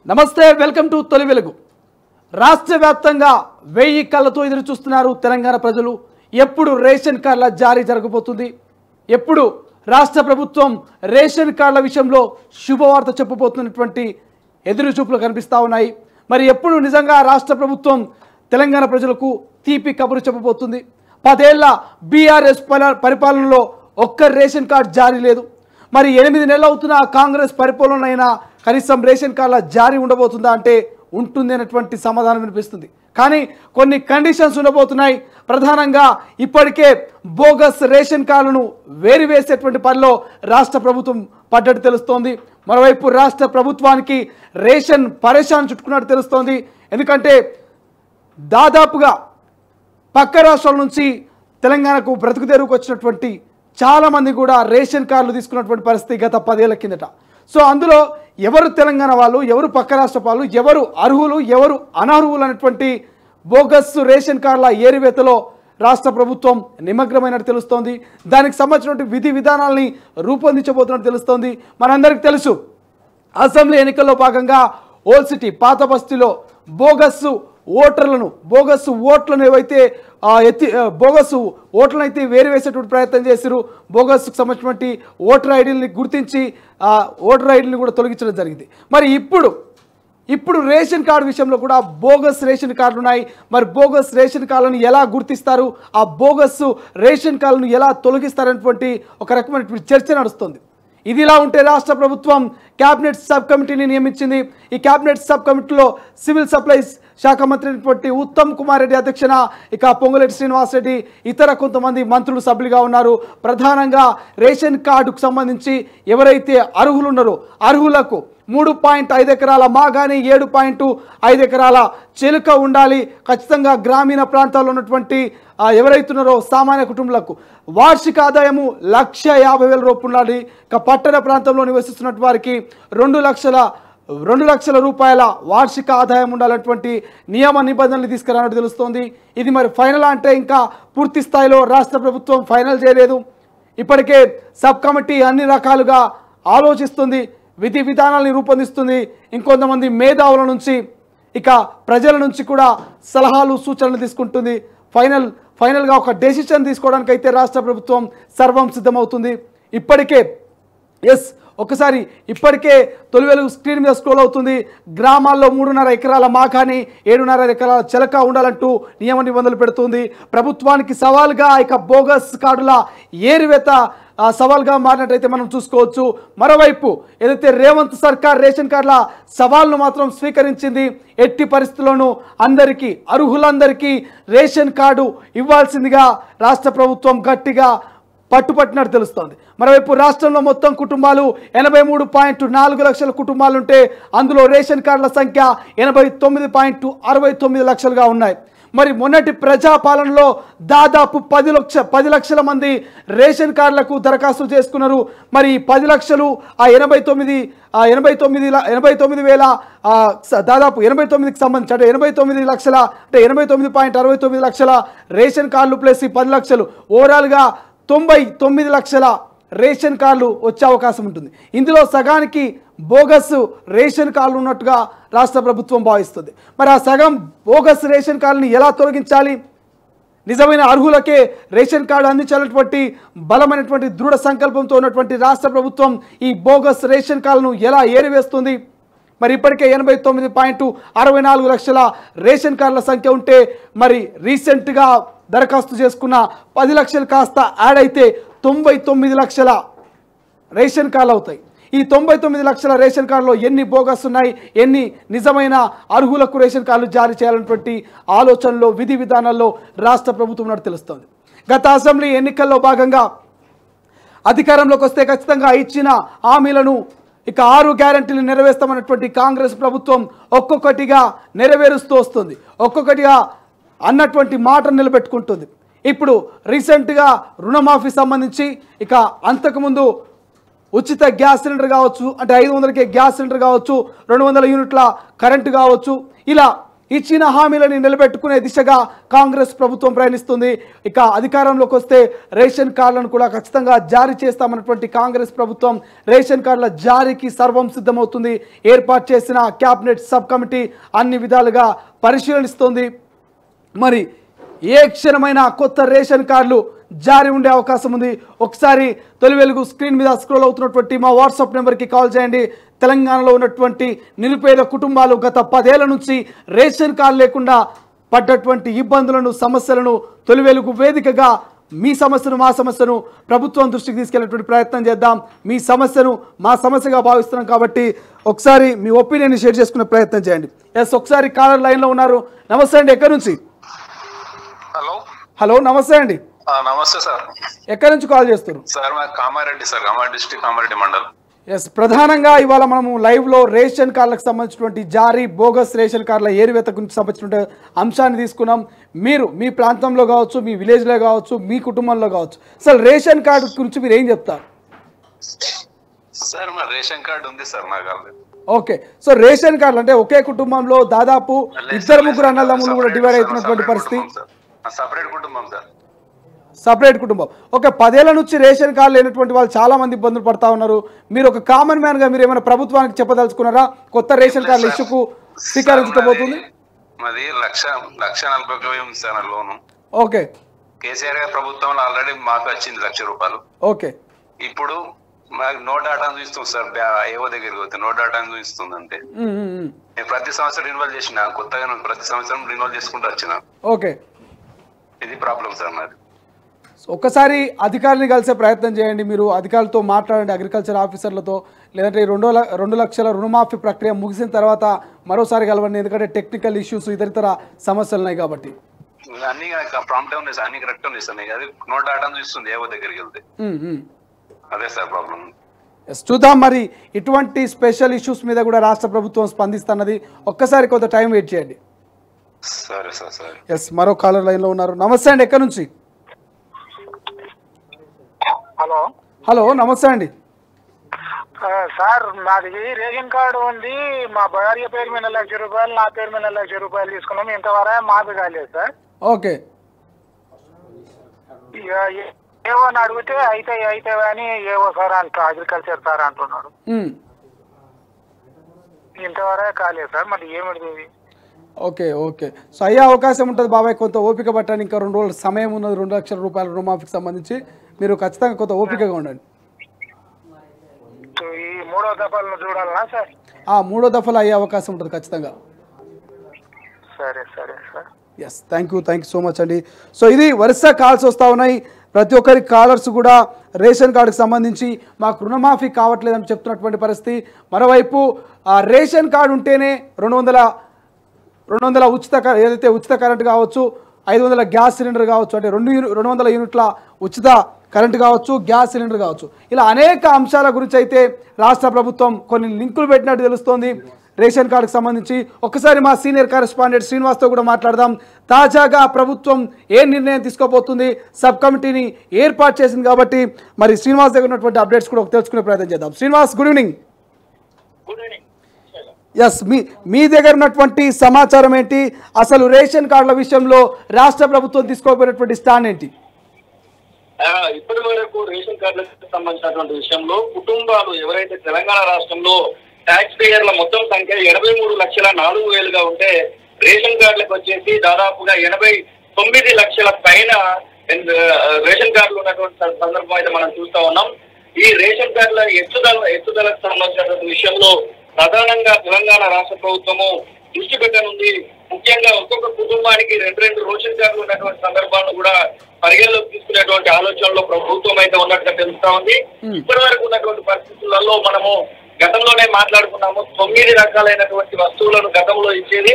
నమస్తే welcome to తొలి వెలుగు రాష్ట్ర వ్యాప్తంగా 1000 కళ్ళతో ఎదురు చూస్తున్నారు తెలంగాణ ప్రజలు ఎప్పుడు రేషన్ కార్డుల జారీ జరగబోతుంది ఎప్పుడు రాష్ట్ర ప్రభుత్వం రేషన్ కార్డుల విషయంలో శుభవార్త చెప్పబోతున్నటువంటి ఎదురు చూపులు కనిపిస్తా ఉన్నాయి మరి ఎప్పుడు నిజంగా రాష్ట్ర ప్రభుత్వం తెలంగాణ ప్రజలకు తీపి కబురు చెప్పబోతుంది 10 ఏళ్ల బీఆర్ఎస్ పరిపాలనలో ఒక్క రేషన్ కార్డు జారీ లేదు మరి 8 నెలలు అవుతున్న కాంగ్రెస్ పరిపాలన అయినా కనీసం రేషన్ కార్డుల జారీ ఉండబోతుందా అంటే ఉంటుంది అనేటువంటి సమాధానం వినిపిస్తుంది కానీ కొన్ని కండిషన్స్ ఉండబోతున్నాయి ప్రధానంగా ఇప్పటికే బోగస్ రేషన్ కార్డులను వేరువేసేటువంటి పనిలో రాష్ట్ర ప్రభుత్వం పడ్డట్టు తెలుస్తోంది మరోవైపు రాష్ట్ర ప్రభుత్వానికి రేషన్ పరేషాన్ చుట్టుకున్నట్టు తెలుస్తోంది ఎందుకంటే దాదాపుగా పక్క రాష్ట్రాల నుంచి తెలంగాణకు బ్రతుకుతెరువుకు వచ్చినటువంటి చాలామంది కూడా రేషన్ కార్డులు తీసుకున్నటువంటి పరిస్థితి గత 10 ఏళ్ల కిందట సో అందులో ఎవరు తెలంగాణ వాళ్ళు ఎవరు పక్క రాష్ట్ర వాళ్ళు ఎవరు అర్హులు ఎవరు అనర్హులు అనేటువంటి బోగస్ రేషన్ కార్డుల ఏరివేతలో రాష్ట్ర ప్రభుత్వం నిమగ్నమైనట్టు తెలుస్తోంది దానికి సంబంధించినటువంటి విధి విధానాలని రూపొందించబోతున్నట్టు తెలుస్తోంది మనందరికీ తెలుసు అసెంబ్లీ ఎన్నికల్లో భాగంగా ఓల్డ్ సిటీ పాత బస్తీలో బోగస్ ఓట్లను ఏవైతే బోగస్ ఓట్లను అయితే వేరువేసేటువంటి ప్రయత్నం చేశారు బోగస్కు సంబంధించినటువంటి ఓటర్ ఐడీని గుర్తించి ఓటర్ ఐడీని కూడా తొలగించడం జరిగింది మరి ఇప్పుడు రేషన్ కార్డు విషయంలో కూడా బోగస్ రేషన్ కార్డులు ఉన్నాయి మరి బోగస్ రేషన్ కార్డులను ఎలా గుర్తిస్తారు ఆ బోగస్ రేషన్ కార్డులను ఎలా తొలగిస్తారనేటువంటి ఒక రకమైనటువంటి చర్చ నడుస్తుంది ఇదిలా ఉంటే రాష్ట్ర ప్రభుత్వం క్యాబినెట్ సబ్ కమిటీని నియమించింది ఈ క్యాబినెట్ సబ్ కమిటీలో సివిల్ సప్లైస్ శాఖ మంత్రి అయినటువంటి ఉత్తమ్ కుమార్ రెడ్డి అధ్యక్షన ఇక పొంగులేటి శ్రీనివాసరెడ్డి ఇతర కొంతమంది మంత్రులు సభ్యులుగా ఉన్నారు ప్రధానంగా రేషన్ కార్డుకు సంబంధించి ఎవరైతే అర్హులు ఉన్నారో అర్హులకు 3.5 ఎకరాల మాగాని 7.5 ఎకరాల చెలుక ఉండాలి ఖచ్చితంగా గ్రామీణ ప్రాంతాల్లో ఉన్నటువంటి ఎవరైతున్నారో సామాన్య కుటుంబాలకు వార్షిక ఆదాయము 1,50,000 రూపాయలు ఉండాలి ఇక పట్టణ ప్రాంతంలో నివసిస్తున్నటువంటి వారికి 2 లక్షల రూపాయల వార్షిక ఆదాయం ఉండాలన్నటువంటి నియమ నిబంధనలు తీసుకురానట్టు తెలుస్తోంది ఇది మరి ఫైనల్ అంటే ఇంకా పూర్తి స్థాయిలో రాష్ట్ర ప్రభుత్వం ఫైనల్ చేయలేదు ఇప్పటికే సబ్ కమిటీ అన్ని రకాలుగా ఆలోచిస్తుంది విధి విధానాలను రూపొందిస్తుంది ఇంకొంతమంది మేధావుల నుంచి ఇక ప్రజల నుంచి కూడా సలహాలు సూచనలు తీసుకుంటుంది ఫైనల్గా ఒక డెసిషన్ తీసుకోవడానికి అయితే రాష్ట్ర ప్రభుత్వం సర్వం సిద్ధమవుతుంది ఇప్పటికే తొలి వెలుగు స్క్రీన్ మీద స్క్రోల్ అవుతుంది గ్రామాల్లో 3.5 ఎకరాల మాకాని 7.5 ఎకరాల చెలక ఉండాలంటూ నియమ నిబంధనలు పెడుతుంది ప్రభుత్వానికి సవాల్గా ఇక బోగస్ కార్డుల ఏరివేత సవాల్గా మారినట్టయితే మనం చూసుకోవచ్చు మరోవైపు ఏదైతే రేవంత్ సర్కార్ రేషన్ కార్డుల సవాల్ను మాత్రం స్వీకరించింది ఎట్టి పరిస్థితుల్లోనూ అర్హులందరికీ రేషన్ కార్డు ఇవ్వాల్సిందిగా రాష్ట్ర ప్రభుత్వం గట్టిగా పట్టుపట్టినట్టు తెలుస్తోంది మరోవైపు రాష్ట్రంలో మొత్తం కుటుంబాలు 83.4 లక్షల కుటుంబాలుంటే అందులో రేషన్ కార్డుల సంఖ్య 89.69 లక్షలుగా ఉన్నాయి మరి మొన్నటి ప్రజాపాలనలో దాదాపు 10 లక్షల మంది రేషన్ కార్డులకు దరఖాస్తు చేసుకున్నారు మరి 10 లక్షలు 89,000 దాదాపు 89కి సంబంధించి అంటే 89 లక్షల అంటే 89.69 లక్షల రేషన్ కార్డులు ప్లస్ ఈ 10 లక్షలు ఓవరాల్గా 99 లక్షల రేషన్ కార్డులు వచ్చే అవకాశం ఉంటుంది ఇందులో సగానికి బోగస్ రేషన్ కార్డులు ఉన్నట్టుగా రాష్ట్ర ప్రభుత్వం భావిస్తుంది మరి ఆ సగం బోగస్ రేషన్ కార్డుని ఎలా తొలగించాలి నిజమైన అర్హులకే రేషన్ కార్డు అందించాలన్నటువంటి బలమైనటువంటి దృఢ సంకల్పంతో ఉన్నటువంటి రాష్ట్ర ప్రభుత్వం ఈ బోగస్ రేషన్ కార్డును ఎలా ఏరివేస్తుంది మరి ఇప్పటికే 89.64 లక్షల రేషన్ కార్డుల సంఖ్య ఉంటే మరి రీసెంట్గా దరఖాస్తు చేసుకున్న 10 లక్షలు కాస్త యాడ్ అయితే 99 లక్షల రేషన్ కార్డులు అవుతాయి ఈ 99 లక్షల రేషన్ కార్డులో ఎన్ని బోగస్ ఉన్నాయి ఎన్ని నిజమైన అర్హులకు రేషన్ కార్డులు జారీ చేయాలన్నటువంటి ఆలోచనలో విధి విధానాల్లో రాష్ట్ర ప్రభుత్వం ఉన్నట్టు తెలుస్తోంది గత అసెంబ్లీ ఎన్నికల్లో భాగంగా అధికారంలోకి వస్తే ఖచ్చితంగా ఇచ్చిన హామీలను ఇక 6 గ్యారెంటీలు నెరవేర్స్తామన్నటువంటి కాంగ్రెస్ ప్రభుత్వం ఒక్కొక్కటిగా నెరవేరుస్తూ వస్తుంది ఒక్కొక్కటిగా అన్నటువంటి మాటను నిలబెట్టుకుంటుంది ఇప్పుడు రీసెంట్గా రుణమాఫీ సంబంధించి ఇక అంతకుముందు ఉచిత గ్యాస్ సిలిండర్ కావచ్చు అంటే 500కే గ్యాస్ సిలిండర్ కావచ్చు 200 యూనిట్ల కరెంటు కావచ్చు ఇలా ఇచ్చిన హామీలను నిలబెట్టుకునే దిశగా కాంగ్రెస్ ప్రభుత్వం ప్రయాణిస్తుంది. ఇక అధికారంలోకి వస్తే రేషన్ కార్డులను కూడా ఖచ్చితంగా జారీ చేస్తామన్నటువంటి కాంగ్రెస్ ప్రభుత్వం రేషన్ కార్డుల జారీకి సర్వం సిద్ధమవుతుంది. ఏర్పాటు చేసిన క్యాబినెట్ సబ్ కమిటీ అన్ని విధాలుగా పరిశీలనిస్తుంది. మరి ఏ క్షణమైనా కొత్త రేషన్ కార్డులు జారీ ఉండే అవకాశం ఉంది. ఒకసారి తొలి వెలుగు స్క్రీన్ మీద స్క్రోల్ అవుతున్నటువంటి మా వాట్సాప్ నెంబర్కి కాల్ చేయండి. తెలంగాణలో ఉన్నటువంటి నిరుపేద కుటుంబాలు గత 10 ఏళ్ల నుంచి రేషన్ కార్డు లేకుండా పడ్డటువంటి ఇబ్బందులను సమస్యలను తొలి వెలుగు వేదికగా మీ సమస్యను మా సమస్యను ప్రభుత్వం దృష్టికి తీసుకెళ్లేటువంటి ప్రయత్నం చేద్దాం. మీ సమస్యను మా సమస్యగా భావిస్తున్నాం కాబట్టి ఒకసారి మీ ఒపీనియన్ షేర్ చేసుకునే ప్రయత్నం చేయండి. ఎస్, ఒకసారి కాలర్ లైన్లో ఉన్నారు. నమస్తే అండి, ఎక్కడి నుంచి? హలో నమస్తే అండి. నమస్తే సార్. ఎక్కడి నుంచి కాల్ చేస్తారు సార్? మా Kamareddy sir, Kamareddy district, Kamareddy mandal. Yes, ప్రధానంగా ఇవాళ మనము లైవ్లో రేషన్ కార్డులకు సంబంధించినటువంటి జారీ బోగస్ రేషన్ కార్డుల ఏరివేత గురించి సంబంధించిన అంశాన్ని తీసుకున్నాం. మీరు మీ ప్రాంతంలో కావచ్చు, మీ విలేజ్లో కావచ్చు, మీ కుటుంబంలో కావచ్చు, అసలు రేషన్ కార్డు గురించి మీరు ఏం చెప్తారు? సార్ మా రేషన్ కార్డు ఉంది సార్ నాకు. ఓకే, సో రేషన్ కార్డులు అంటే ఒకే కుటుంబంలో దాదాపు 2-3 అన్నదమ్ములు కూడా డివైడ్ అవుతున్నటువంటి పరిస్థితి. సపరేట్ కుటుంబం సార్. సపరేట్ కుటుంబం. ఓకే, 10 ఏళ్ల నుంచి రేషన్ కార్డు లేనటువంటి వాళ్ళు చాలా మంది ఇబ్బందులు పడతా ఉన్నారు. మీరు ఒక కామన్ మ్యాన్ గా మీరు ఏమైనా ప్రభుత్వానికి చెప్పదలుచుకున్నారా? కొత్త రేషన్ కార్డుల ఇష్యూకు స్వీకరించబోతుంది. మాది 1,40,000 ఉంది సార్ లోను. ఓకే, కేసీఆర్ గారి ప్రభుత్వంలో ఆల్రెడీ మాకు వచ్చింది 1,00,000 రూపాయలు. ఓకే, ఇప్పుడు మాకు నో డాటా చూస్తుంది సార్. ఏవో దగ్గరికి పోతే నో డాటా చూస్తుంది. అంటే నేను ప్రతి సంవత్సరం రిన్యూవల్ చేసిన, కొత్తగా ప్రతి సంవత్సరం రిన్యూవల్ చేసుకుంటూ వచ్చిన. ఓకే, ఇది ప్రాబ్లం సార్ నాది. ఒక్కసారి అధికారులు కలిసే ప్రయత్నం చేయండి. మీరు అధికారులతో మాట్లాడండి, అగ్రికల్చర్ ఆఫీసర్లతో. లేదంటే 2 లక్షల రుణమాఫీ ప్రక్రియ ముగిసిన తర్వాత మరోసారి కలవండి. ఎందుకంటే టెక్నికల్ ఇష్యూస్ ఇతరితర సమస్యలు ఉన్నాయి కాబట్టి. అన్ని ప్రాంప్ట్ ఉన్నాయి సార్, అన్ని కరెక్ట్ ఉన్నాయి సార్. అది నో డాటా చూస్తుంది ఏవో దగ్గరికి వెళ్తే. అదే సార్ ప్రాబ్లం. చూద్దాం మరి ఇటువంటి స్పెషల్ ఇష్యూస్ మీద కూడా రాష్ట్ర ప్రభుత్వం స్పందిస్తున్నది. ఒక్కసారి కొంత టైం వెయిట్ చేయండి. సరే సార్, సరే. ఎస్, మరో కాలర్ లైన్లో ఉన్నారు. నమస్తే అండి, ఎక్కడి నుంచి? హలో. హలో నమస్తే అండి. సార్ నాది రేషన్ కార్డు ఉంది. మా భార్య పేరు మీద 1,00,000 రూపాయలు, నా పేరు మీద 1,00,000 రూపాయలు తీసుకున్నాం. ఇంతవరకు మాకు కాలేదు సార్. ఓకే, ఏవో అడిగితే అయితే అని ఏవో సార్ అగ్రికల్చర్ సార్ అంటున్నాడు. ఇంతవరకు కాలేదు సార్. మరి ఏమిటి? Okay, okay. సో అయ్యే అవకాశం ఉంటుంది బాబాయ్. కొంత ఓపిక పట్టండి. ఇంకా 2 రోజుల సమయం ఉన్నది. 2 లక్షల రూపాయల రుణమాఫీకి సంబంధించి మీరు ఖచ్చితంగా కొంత ఓపికగా ఉండండి. ఈ 3వ దఫాలను చూడాలనా సార్? 3వ దఫాలో అయ్యే అవకాశం ఉంటుంది ఖచ్చితంగా. సరే సరే sir. Yes, thank you so much అండి. సో ఇది వరుస కాల్స్ వస్తూ ఉన్నాయి. ప్రతి ఒక్కరి కాలర్స్ కూడా రేషన్ కార్డుకి సంబంధించి మాకు రుణమాఫీ కావట్లేదని చెప్తున్నటువంటి పరిస్థితి. మరోవైపు రేషన్ కార్డు ఉంటేనే 200 ఏదైతే ఉచిత కరెంట్ కావచ్చు, 500 గ్యాస్ సిలిండర్ కావచ్చు, అంటే 200 యూనిట్ల ఉచిత కరెంట్ కావచ్చు, గ్యాస్ సిలిండర్ కావచ్చు, ఇలా అనేక అంశాల గురించి అయితే రాష్ట్ర ప్రభుత్వం కొన్ని లింకులు పెట్టినట్టు తెలుస్తోంది రేషన్ కార్డుకు సంబంధించి. ఒక్కసారి మా సీనియర్ కరెస్పాండెంట్ శ్రీనివాస్తో కూడా మాట్లాడదాం. తాజాగా ప్రభుత్వం ఏ నిర్ణయం తీసుకోబోతుంది, సబ్ కమిటీని ఏర్పాటు చేసింది కాబట్టి మరి శ్రీనివాస్ దగ్గర ఉన్నటువంటి అప్డేట్స్ కూడా తెలుసుకునే ప్రయత్నం చేద్దాం. Srinivas, good evening. ఎస్, మీ దగ్గర ఉన్నటువంటి సమాచారం ఏంటి? అసలు రేషన్ కార్డుల విషయంలో రాష్ట్ర ప్రభుత్వం తీసుకోబోయేటువంటి స్టాండ్ ఏంటి? ఇప్పటి వరకు రేషన్ కార్డులకు సంబంధించినటువంటి విషయంలో కుటుంబాలు ఎవరైతే తెలంగాణ రాష్ట్రంలో ట్యాక్స్ పేయర్ల మొత్తం సంఖ్య 83,04,000 ఉంటే రేషన్ కార్డులకు వచ్చేసి దాదాపుగా 89 లక్షల పైన రేషన్ కార్డులు ఉన్నటువంటి సందర్భం అయితే మనం చూస్తా ఉన్నాం. ఈ రేషన్ కార్డుల ఎత్తుదలకు సంబంధించినటువంటి విషయంలో ప్రధానంగా తెలంగాణ రాష్ట్ర ప్రభుత్వము దృష్టి పెట్టనుంది. ముఖ్యంగా ఒక్కొక్క కుటుంబానికి 2 రేషన్ కార్డులు ఉన్నటువంటి సందర్భాలను కూడా పరిగణలోకి తీసుకునేటువంటి ఆలోచనలో ప్రభుత్వం అయితే ఉన్నట్టుగా తెలుస్తా ఉంది. ఇప్పటి వరకు ఉన్నటువంటి పరిస్థితులలో మనము గతంలోనే మాట్లాడుకున్నాము. 9 రకాలైనటువంటి వస్తువులను గతంలో ఇచ్చేది.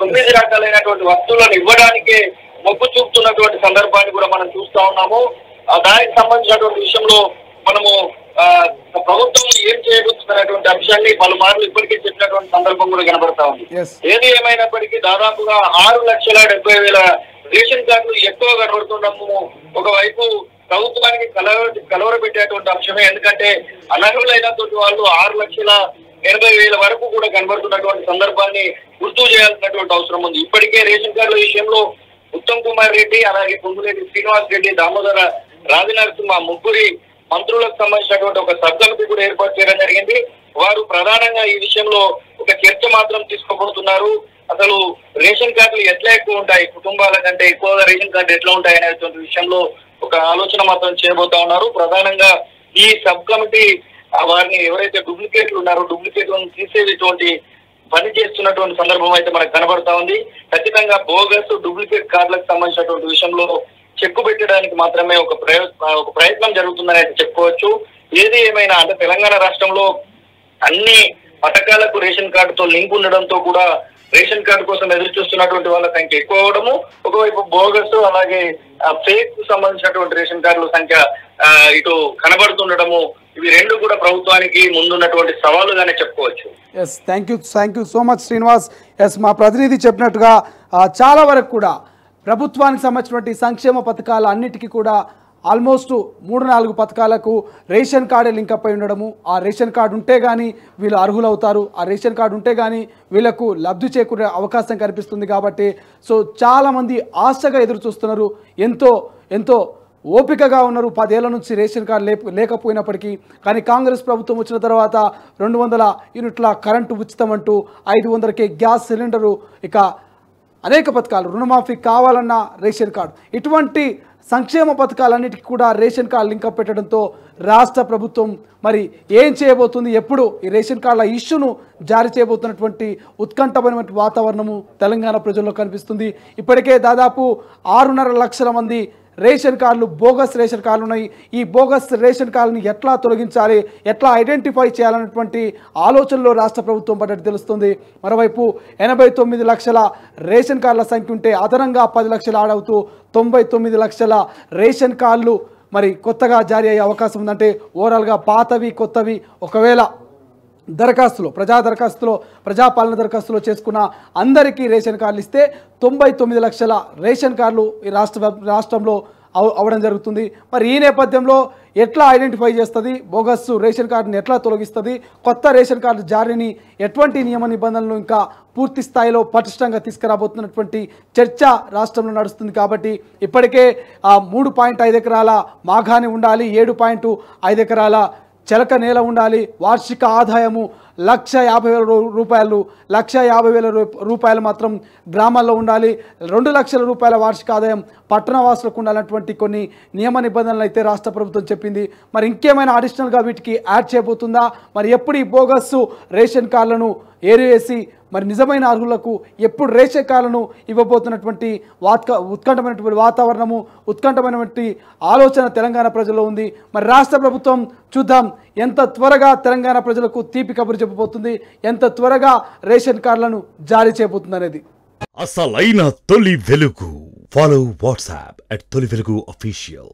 9 రకాలైనటువంటి వస్తువులను ఇవ్వడానికే మొగ్గు చూపుతున్నటువంటి సందర్భాన్ని కూడా మనం చూస్తా ఉన్నాము. దానికి సంబంధించినటువంటి విషయంలో మనము ప్రభుత్వం ఏం చేయబోతున్నటువంటి అంశాన్ని పలుమార్లు ఇప్పటికే చెప్పినటువంటి సందర్భం కూడా కనబడతా ఉంది. ఏది ఏమైనప్పటికీ దాదాపుగా 6,70,000 రేషన్ కార్డులు ఎక్కువ కనబడుతున్నాము. ఒకవైపు ప్రభుత్వానికి కలవరపెట్టేటువంటి అంశమే. ఎందుకంటే అనర్హులైనటువంటి వాళ్ళు 6,80,000 వరకు కూడా కనబడుతున్నటువంటి సందర్భాన్ని గుర్తు చేయాల్సినటువంటి అవసరం ఉంది. ఇప్పటికే రేషన్ కార్డుల విషయంలో ఉత్తమ్ కుమార్ రెడ్డి, అలాగే పొంగులేటి శ్రీనివాస్ రెడ్డి, దామోదర రాజనరసింహ ముగ్గురి మంత్రులకు సంబంధించినటువంటి ఒక సబ్ కమిటీ కూడా ఏర్పాటు చేయడం జరిగింది. వారు ప్రధానంగా ఈ విషయంలో ఒక చర్చ మాత్రం తీసుకోబోతున్నారు. అసలు రేషన్ కార్డులు ఎట్లా ఎక్కువ ఉంటాయి, కుటుంబాల కంటే ఎక్కువగా రేషన్ కార్డు ఎట్లా ఉంటాయి అనేటువంటి విషయంలో ఒక ఆలోచన మాత్రం చేయబోతా ఉన్నారు. ప్రధానంగా ఈ సబ్ కమిటీ వారిని ఎవరైతే డూప్లికేట్లు ఉన్నారో డూప్లికేట్లను తీసేటువంటి పని చేస్తున్నటువంటి సందర్భం అయితే మనకు కనబడతా ఉంది. ఖచ్చితంగా బోగస్ డూప్లికేట్ కార్డులకు సంబంధించినటువంటి విషయంలో చెక్కు పెట్టడానికి మాత్రమే ఒక ప్రయత్నం జరుగుతుందని అయితే చెప్పుకోవచ్చు. ఏది ఏమైనా అంటే తెలంగాణ రాష్ట్రంలో అన్ని పథకాలకు రేషన్ కార్డుతో లింక్ ఉండడంతో కూడా రేషన్ కార్డు కోసం ఎదురు చూస్తున్నటువంటి వాళ్ళ సంఖ్య ఎక్కువ అవడము, ఒకవైపు బోగస్ అలాగే ఫేక్ కు సంబంధించినటువంటి రేషన్ కార్డుల సంఖ్య ఇటు కనబడుతుండడము, ఇవి రెండు కూడా ప్రభుత్వానికి ముందున్నటువంటి సవాలుగానే చెప్పుకోవచ్చు. Yes, thank you so much Srinivas. Yes, మా ప్రతినిధి చెప్పినట్టుగా చాలా వరకు కూడా ప్రభుత్వానికి సంబంధించినటువంటి సంక్షేమ పథకాలు అన్నిటికీ కూడా ఆల్మోస్ట్ 3-4 పథకాలకు రేషన్ కార్డే లింకప్ అయి ఉండడము, ఆ రేషన్ కార్డు ఉంటే కానీ వీళ్ళు అర్హులవుతారు, ఆ రేషన్ కార్డు ఉంటే కానీ వీళ్ళకు లబ్ధి చేకూరే అవకాశం కనిపిస్తుంది. కాబట్టి సో చాలామంది ఆశగా ఎదురు చూస్తున్నారు, ఎంతో ఓపికగా ఉన్నారు 10 ఏళ్ల నుంచి రేషన్ కార్డు లేకపోయినప్పటికీ. కానీ కాంగ్రెస్ ప్రభుత్వం వచ్చిన తర్వాత 200 యూనిట్ల కరెంటు ఉచితమంటూ 500కే గ్యాస్ సిలిండరు, ఇక అనేక పథకాలు, రుణమాఫీ కావాలన్న రేషన్ కార్డు, ఇటువంటి సంక్షేమ పథకాలన్నిటికీ కూడా రేషన్ కార్డు లింకప్ పెట్టడంతో రాష్ట్ర ప్రభుత్వం మరి ఏం చేయబోతుంది, ఎప్పుడు ఈ రేషన్ కార్డుల ఇష్యూను జారీ చేయబోతున్నటువంటి ఉత్కంఠమైనటువంటి వాతావరణము తెలంగాణ ప్రజల్లో కనిపిస్తుంది. ఇప్పటికే దాదాపు 6.5 లక్షల మంది రేషన్ కార్డులు, బోగస్ రేషన్ కార్డులు ఉన్నాయి. ఈ బోగస్ రేషన్ కార్డుని ఎట్లా తొలగించాలి, ఎట్లా ఐడెంటిఫై చేయాలన్నటువంటి ఆలోచనలో రాష్ట్ర ప్రభుత్వం పడ్డట్టు తెలుస్తుంది. మరోవైపు 89 లక్షల రేషన్ కార్డుల సంఖ్య ఉంటే అదనంగా 10 లక్షలు ఆడవుతూ 99 లక్షల రేషన్ కార్డులు మరి కొత్తగా జారీ అయ్యే అవకాశం ఉందంటే ఓవరాల్గా పాతవి కొత్తవి ఒకవేళ ప్రజాపాలన దరఖాస్తులో చేసుకున్న అందరికీ రేషన్ కార్డులు ఇస్తే 99 లక్షల రేషన్ కార్డులు ఈ రాష్ట్రంలో అవడం జరుగుతుంది. మరి ఈ నేపథ్యంలో ఎట్లా ఐడెంటిఫై చేస్తుంది, బోగస్ రేషన్ కార్డుని ఎట్లా తొలగిస్తుంది, కొత్త రేషన్ కార్డు జారీని ఎటువంటి నియమ నిబంధనలు ఇంకా పూర్తి స్థాయిలో పటిష్టంగా తీసుకురాబోతున్నటువంటి చర్చ రాష్ట్రంలో నడుస్తుంది. కాబట్టి ఇప్పటికే 3.5 ఎకరాల మాగాని ఉండాలి, 7.5 ఎకరాల చెలక నేల ఉండాలి, వార్షిక ఆదాయము 1,50,000 1,50,000 మాత్రం గ్రామాల్లో ఉండాలి, 2 లక్షల రూపాయల వార్షిక ఆదాయం పట్టణవాసులకు ఉండాలన్నటువంటి కొన్ని నియమ నిబంధనలు అయితే రాష్ట్ర ప్రభుత్వం చెప్పింది. మరి ఇంకేమైనా అడిషనల్గా వీటికి యాడ్ చేయబోతుందా, మరి ఎప్పుడు ఈ బోగస్ రేషన్ కార్డులను ఏరివేసి మరి నిజమైన అర్హులకు ఎప్పుడు రేషన్ కార్డులను ఇవ్వబోతున్నటువంటి ఉత్కంఠమైనటువంటి వాతావరణము, ఉత్కంఠమైనటువంటి ఆలోచన తెలంగాణ ప్రజల్లో ఉంది. మరి రాష్ట్ర ప్రభుత్వం చూద్దాం ఎంత త్వరగా తెలంగాణ ప్రజలకు తీపి కబురు చెప్పబోతుంది, ఎంత త్వరగా రేషన్ కార్డులను జారీ చేయబోతుంది అనేది. అసలైన తొలి వెలుగు. ఫాలో వాట్సాప్ @తొలి వెలుగు official.